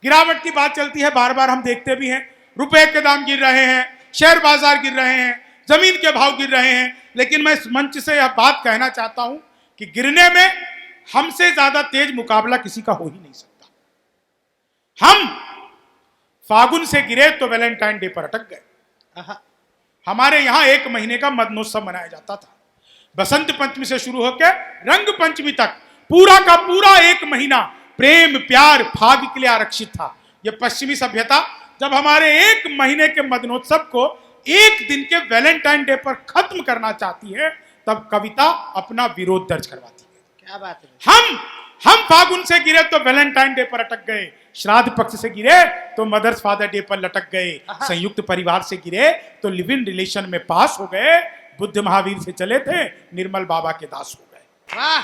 गिरावट की बात चलती है, बार बार हम देखते भी हैं, रुपए के दाम गिर रहे हैं, शेयर बाजार गिर रहे हैं, जमीन के भाव गिर रहे हैं। लेकिन मैं इस मंच से यह बात कहना चाहता हूं कि गिरने में हमसे ज्यादा तेज मुकाबला किसी का हो ही नहीं सकता। हम फागुन से गिरे तो वैलेंटाइन डे पर अटक गए। हमारे यहां 1 महीने का मदनोत्सव मनाया जाता था। बसंत पंचमी से शुरू होकर रंग पंचमी तक पूरा का पूरा 1 महीना प्रेम प्यार भाग्य के लिए आरक्षित था। यह पश्चिमी सभ्यता जब हमारे 1 महीने के मदनोत्सव को 1 दिन के वैलेंटाइन डे पर खत्म करना चाहती है, तब कविता अपना विरोध दर्ज करवाती है। क्या बात है। हम फागुन से गिरे तो वैलेंटाइन डे पर अटक गए, श्राद्ध पक्ष से गिरे तो मदर्स फादर डे पर लटक गए, संयुक्त परिवार से गिरे तो लिव इन रिलेशन में पास हो गए, बुद्ध महावीर से चले थे निर्मल बाबा के दास हो गए। वाह,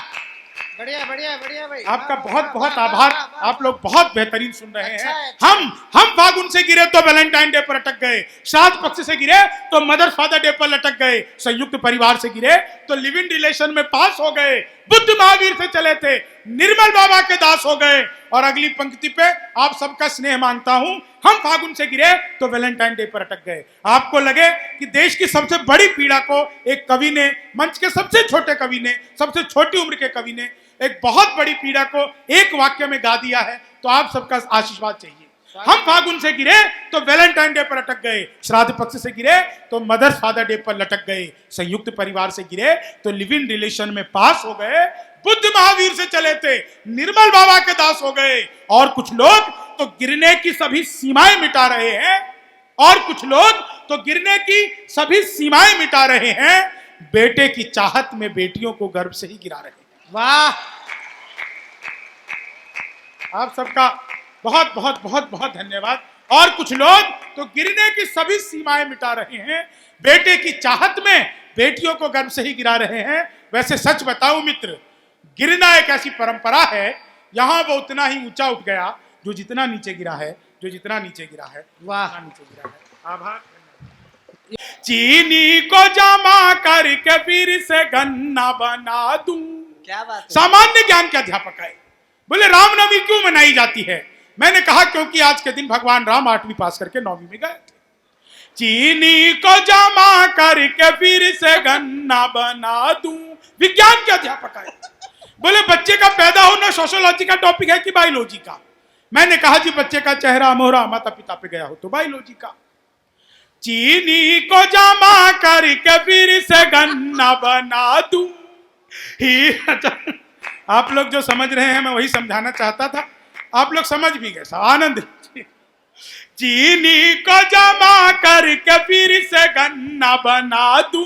बढ़िया बढ़िया बढ़िया भाई। आपका बहुत बहुत आभार। आप लोग बहुत बेहतरीन सुन रहे हैं। हम फागुन से गिरे तो वैलेंटाइन डे पर अटक गए, श्राद्ध पक्ष से गिरे तो मदर फादर डे पर लटक गए, संयुक्त परिवार से गिरे तो लिव इन रिलेशन में पास हो गए, बुद्ध महावीर से चले थे निर्मल बाबा के दास हो गए। और अगली पंक्ति पे आप सबका स्नेह मांगता हूं, हम फागुन से गिरे तो वैलेंटाइन डे पर अटक गए। आपको लगे कि देश की सबसे बड़ी पीड़ा को एक कवि ने, मंच के सबसे छोटे कवि ने, सबसे छोटी उम्र के कवि ने एक बहुत बड़ी पीड़ा को एक वाक्य में गा दिया है, तो आप सबका आशीर्वाद चाहिए। हम फागुन से गिरे तो वैलेंटाइन डे पर अटक गए, श्राद्ध पक्ष से गिरे तो मदर्स फादर डे पर लटक गए, संयुक्त परिवार से गिरे तो लिव इन रिलेशन में पास हो गए, बुद्ध महावीर से चले थे निर्मल बाबा के दास हो गए। और कुछ लोग तो गिरने की सभी सीमाएं मिटा रहे हैं, और कुछ लोग तो गिरने की सभी सीमाएं मिटा रहे हैं, बेटे की चाहत में बेटियों को गर्भ से ही गिरा रहे हैं। वाह, आप सबका बहुत बहुत बहुत बहुत धन्यवाद। और कुछ लोग तो गिरने की सभी सीमाएं मिटा रहे हैं, बेटे की चाहत में बेटियों को गर्भ से ही गिरा रहे हैं। वैसे सच बताऊं मित्र, गिरना एक ऐसी परंपरा है, यहां वो उतना ही ऊंचा उठ गया जो जितना नीचे गिरा है, जो जितना नीचे गिरा है। वाह, नीचे गिरा है। आभार। चीनी को जमा करके फिर से गन्ना बना दूं। क्या बात है। सामान्य ज्ञान के अध्यापक है। बोले रामनवमी क्यों मनाई जाती है? मैंने कहा क्योंकि आज के दिन भगवान राम 8वीं पास करके 9वीं में गए थे। चीनी को जमा करके फिर से गन्ना बना दूं, विज्ञान के अध्यापक है। बोले बच्चे का पैदा होना सोशियोलॉजी का टॉपिक है कि बायोलॉजी का? मैंने कहा जी बच्चे का चेहरा मोहरा माता पिता पे गया हो तो बायोलॉजी का। चीनी को जमा करके फिर से गन्ना बना दूं। आप लोग जो समझ रहे हैं मैं वही समझाना चाहता था, आप लोग समझ भी गए, आनंद। चीनी को जमा करके फिर से गन्ना बना दूं,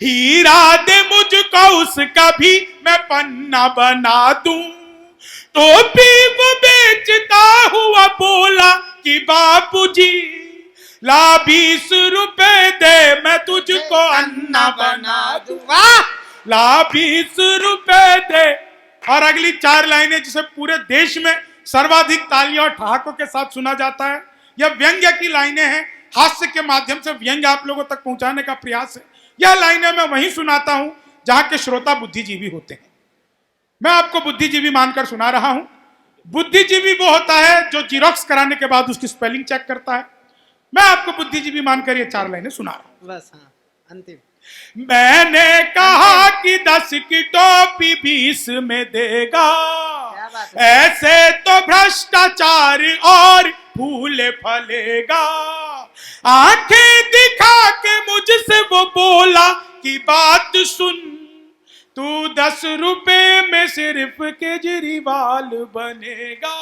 हीरा दे मुझको उसका भी मैं पन्ना बना दूं। तो भी वो बेचता हुआ बोला कि बापूजी ला 20 रुपए दे मैं तुझको अन्ना बना दूं। वाह, ला 20 रुपए दे। और अगली 4 लाइनें जिसे पूरे देश में सर्वाधिक तालियों और ठहाकों के साथ सुना जाता है, यह व्यंग्य की लाइनें हैं, हास्य के माध्यम से व्यंग्य आप लोगों तक पहुंचाने का प्रयास है। यह लाइनें मैं वहीं सुनाता हूं जहां के श्रोता बुद्धिजीवी होते हैं। मैं आपको बुद्धिजीवी मानकर सुना रहा हूं। बुद्धिजीवी वो होता है जो जीरोक्स कराने के बाद उसकी स्पेलिंग चेक करता है। मैं आपको बुद्धिजीवी मानकर ये 4 लाइनें सुना रहा हूं। बस हाँ, अंतिम। मैंने कहा कि 10 की टोपी 20 में देगा, ऐसे तो भ्रष्टाचार और फूले फलेगा। आंखें दिखा के मुझसे वो बोला कि बात सुन, तू 10 रुपए में सिर्फ केजरीवाल बनेगा।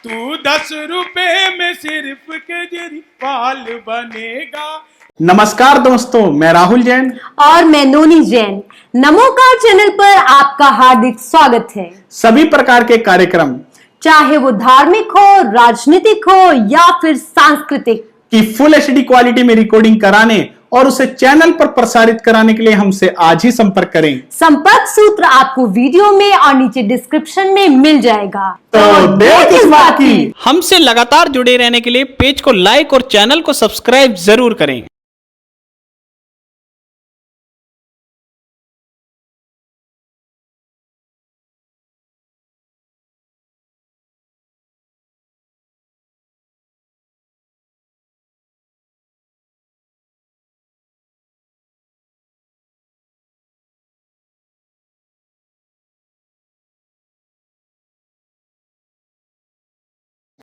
तू 10 रुपए में सिर्फ केजरीवाल बनेगा। नमस्कार दोस्तों, मैं राहुल जैन और मैं नोनी जैन। नमोकार चैनल पर आपका हार्दिक स्वागत है। सभी प्रकार के कार्यक्रम, चाहे वो धार्मिक हो, राजनीतिक हो या फिर सांस्कृतिक, की फुल HD क्वालिटी में रिकॉर्डिंग कराने और उसे चैनल पर प्रसारित कराने के लिए हमसे आज ही संपर्क करें। संपर्क सूत्र आपको वीडियो में और नीचे डिस्क्रिप्शन में मिल जाएगा। तो देर किस बात की। हमसे लगातार जुड़े रहने के लिए पेज को लाइक और चैनल को सब्सक्राइब जरूर करें।